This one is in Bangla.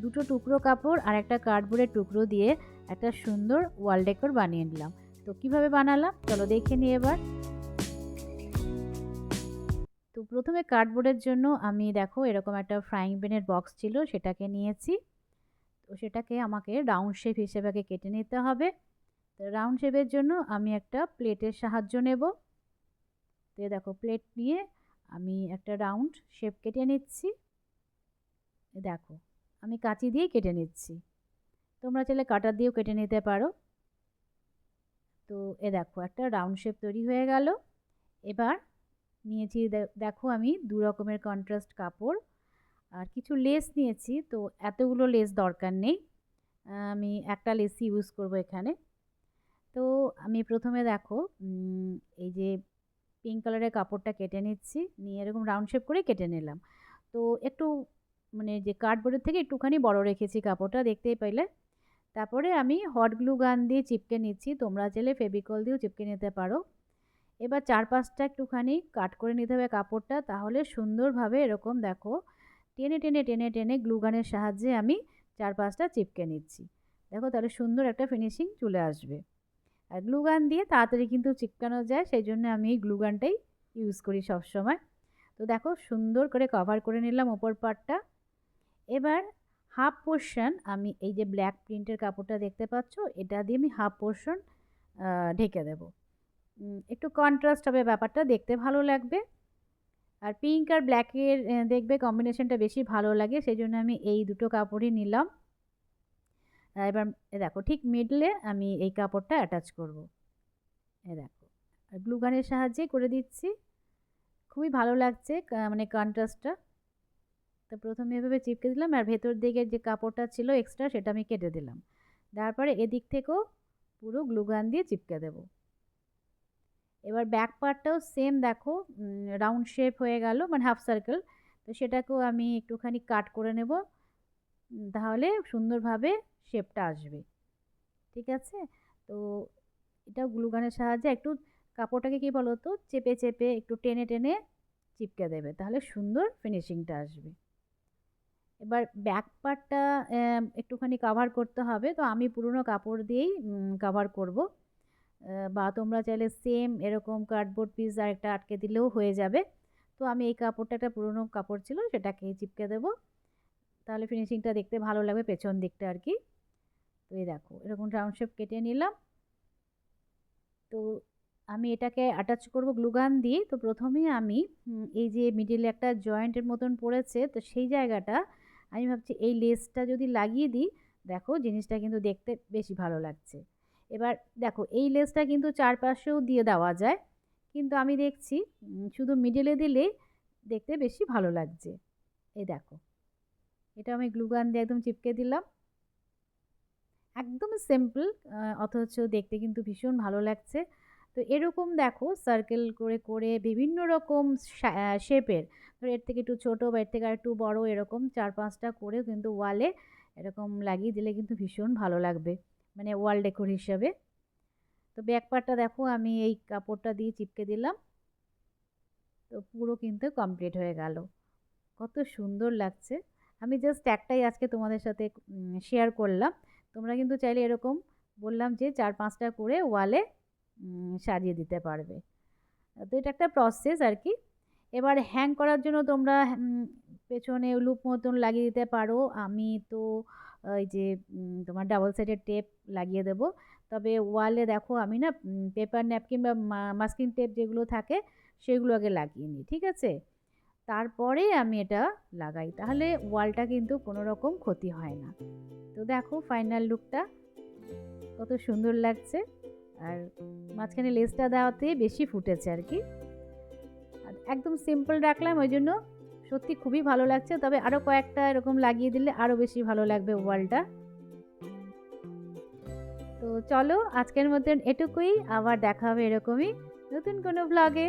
দুটো টুকরো কাপড় আর একটা কার্ডবোর্ডের টুকরো দিয়ে একটা সুন্দর ওয়াল ডেকোর বানিয়ে নিলাম। তো কিভাবে বানালাম চলো দেখে নিই এবার। তো প্রথমে কার্ডবোর্ডের জন্য আমি দেখো এরকম একটা ফ্রাইং প্যানের বক্স ছিল, সেটাকে নিয়েছি। তো সেটাকে আমাকে রাউন্ড শেপ হিসেবে আগে কেটে নিতে হবে। তো রাউন্ড শেপের জন্য আমি একটা প্লেটের সাহায্য নেব। তো দেখো প্লেট নিয়ে আমি একটা রাউন্ড শেপ কেটে নিচ্ছি। দেখো আমি কাঁচি দিয়ে কেটে নিচ্ছি, তোমরা চাইলে কাটার দিয়েও কেটে নিতে পারো। তো দেখো একটা রাউন্ড শেপ তৈরি হয়ে গেল। এবার নিয়েছি দেখো আমি দু রকমের কন্ট্রাস্ট কাপড় আর কিছু লেস নিয়েছি। তো এতগুলো লেস দরকার নেই, আমি একটা লেসই ইউজ করব এখানে। তো আমি প্রথমে দেখো এই যে পিঙ্ক কালারের কাপড়টা কেটে নিচ্ছি, নিয়ে এরকম রাউন্ড শেপ করে কেটে নিলাম। তো একটু মানে যে কার্ডবোর্ডের থেকে একটুখানি বড় রেখেছি কাপড়টা, দেখতেই পাইলে। তারপরে আমি হট গ্লু গান দিয়ে চিপকে নিচ্ছি, তোমরা চাইলে ফেভিকল দিয়েও চিপকে নিতে পারো। এবার চারপাশটা একটুখানি কাট করে নিতে হবে কাপড়টা, তাহলে সুন্দরভাবে এরকম দেখো টেনে টেনে টেনে টেনে গ্লু গানের সাহায্যে আমি চারপাশটা চিপকে নিচ্ছি। দেখো তাহলে সুন্দর একটা ফিনিশিং চলে আসবে। আর গ্লু গান দিয়ে তাড়াতাড়ি কিন্তু চিপকানো যায়, সেই জন্য আমি এই গ্লু গানটাই ইউজ করি সব সময়। তো দেখো সুন্দর করে কভার করে নিলাম ওপর পার্টটা। এবার হাফ পোর্শন আমি এই যে ব্ল্যাক প্রিন্টের কাপড়টা দেখতে পাচ্ছ, এটা দিয়ে আমি হাফ পোর্শন ঢেকে দেব। একটু কন্ট্রাস্ট হবে, ব্যাপারটা দেখতে ভালো লাগবে। আর পিঙ্ক আর ব্ল্যাকের দেখবে কম্বিনেশনটা বেশি ভালো লাগে, সেই জন্য আমি এই দুটো কাপড়ই নিলাম। এবার দেখো ঠিক মিডলে আমি এই কাপড়টা অ্যাটাচ করব। দেখো আর গ্লু গানের সাহায্যে করে দিচ্ছি, খুবই ভালো লাগছে মানে কন্ট্রাস্টটা। তো প্রথমে এভাবে চিপকে দিলাম আর ভেতর দিকে যে কাপড়টা ছিল এক্সট্রা সেটা আমি কেটে দিলাম। তারপরে এদিক থেকেও পুরো গ্লু গান দিয়ে চিপকে দেব। এবার ব্যাক পার্টটাও সেম দেখো রাউন্ড শেপ হয়ে গেল, মানে হাফ সার্কেল। তো সেটাকেও আমি একটুখানি কাট করে নেব, তাহলে সুন্দরভাবে শেপটা আসবে। ঠিক আছে, তো এটা গ্লু গানের সাহায্যে একটু কাপড়টাকে কি বলো তো চেপে চেপে একটু টেনে টেনে চিপকে দেবে, তাহলে সুন্দর ফিনিশিংটা আসবে। এবার ব্যাক পার্টটা একটুখানি কাভার করতে হবে, তো আমি পুরনো কাপড় দিয়েই কাভার করব। বা তোমরা চাইলে সেম এরকম কার্ডবোর্ড পিস আর একটা আটকে দিলেও হয়ে যাবে। তো আমি এই কাপড়টা একটা পুরনো কাপড় ছিল সেটাকে চিপকে দেব, তাহলে ফিনিশিংটা দেখতে ভালো লাগবে পেছন দিকটা আর কি। তো এই দেখো এরকম রাউন্ড শেপ কেটে নিলাম। তো আমি এটাকে অ্যাটাচ করব গ্লু গান দিয়ে। তো প্রথমেই আমি এই যে মিডিলে একটা জয়েন্টের মতন পড়েছে, তো সেই জায়গাটা আমি ভাবছি এই লেসটা যদি লাগিয়ে দিই, দেখো জিনিসটা কিন্তু দেখতে বেশি ভালো লাগছে। এবার দেখো এই লেসটা কিন্তু চারপাশেও দিয়ে দেওয়া যায়, কিন্তু আমি দেখছি শুধু মিডিলে দিলে দেখতে বেশি ভালো লাগছে। এই দেখো এটা আমি গ্লু গান দিয়ে একদম চিপকে দিলাম, একদম সিম্পল অথচ দেখতে কিন্তু ভীষণ ভালো লাগছে। তো এরকম দেখো সার্কেল করে করে বিভিন্ন রকম শেপের, ধরো এর থেকে একটু ছোটো বা এর থেকে আর একটু বড়ো, এরকম 4-5টা করেও কিন্তু ওয়ালে এরকম লাগিয়ে দিলে কিন্তু ভীষণ ভালো লাগবে, মানে ওয়াল ডেকোর হিসাবে। তো ব্যাক পার্টটা দেখো আমি এই কাপড়টা দিয়ে চিপকে দিলাম, তো পুরো কিন্তু কমপ্লিট হয়ে গেল। কত সুন্দর লাগছে। আমি জাস্ট একটাই আজকে তোমাদের সাথে শেয়ার করলাম, তোমরা কিন্তু চাইলে এরকম বললাম যে 4-5টা করে ওয়ালে সাজিয়ে দিতে পারবে। তো এটা একটা প্রসেস আর কি। এবার হ্যাং করার জন্য তোমরা পেছনে লুপ মতন লাগিয়ে দিতে পারো। আমি তো ওই যে তোমার ডাবল সাইডের টেপ লাগিয়ে দেব। তবে ওয়ালে দেখো আমি না পেপার ন্যাপকিন বা মাস্কিং টেপ যেগুলো থাকে সেগুলো আগে লাগিয়ে নিই, ঠিক আছে, তারপরে আমি এটা লাগাই, তাহলে ওয়ালটা কিন্তু কোনো রকম ক্ষতি হয় না। তো দেখো ফাইনাল লুকটা কত সুন্দর লাগছে, আর মাঝখানে লেসটা দেওয়াতে বেশি ফুটেছে আর কি। আর একদম সিম্পল রাখলাম, ওই জন্য সত্যি খুবই ভালো লাগছে। তবে আরও কয়েকটা এরকম লাগিয়ে দিলে আরও বেশি ভালো লাগবে ওয়ালটা। তো চলো আজকের মতন এটুকুই, আবার দেখা হবে এরকমই নতুন কোনো ব্লগে।